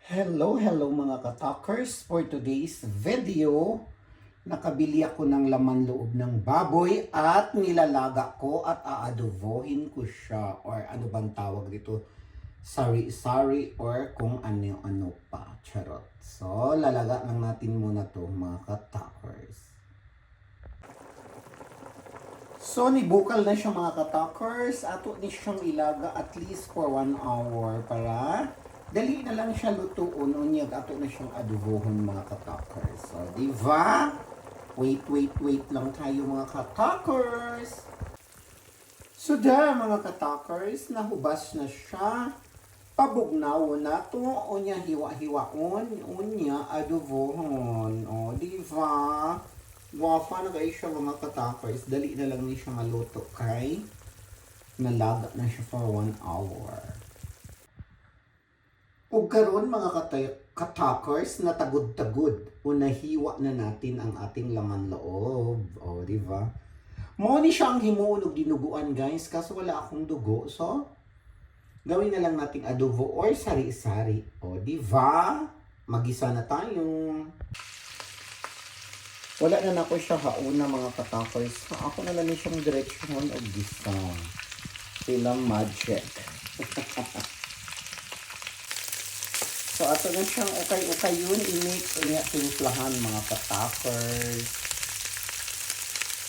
Hello mga katalkers. For today's video, nakabili ako ng laman loob ng baboy at nilalaga ko at aadobohin ko siya, or ano bang tawag dito, sari-sari or kung ano-ano pa. Charot. So, lalaga lang natin muna to mga katalkers. So, nibukal na siya mga katalkers. Ato ni siyang ilaga at least for 1 hour para dali na lang siya lutuon. Unyag ato na siyang adobohon mga katalkers. So, diba? Wait lang tayo mga katalkers. So, mga katalkers, nahubas na siya. Pabugnaw na to. Unya hiwa-hiwaon. Unya adobohon. O, diba? Wafa na guys siya mga katalkers. Dali na lang niya siya maluto kay nalaga na siya for 1 hour. Ug karon mga katalkers, natagod-tagod. Unahiwa na natin ang ating laman loob. O, di ba? Mo ni siya ang himuon og dinuguan guys, kaso wala akong dugo. So, gawin na lang nating adobo or sari-sari. O, di ba? Magisa na tayo. Wala na ako siya hauna mga katalkers. Ako na lang siyang direksyon o gisa. Silang magic. So, ato na siyang ukay-ukay yun. I-mix niya timplahan mga katalkers.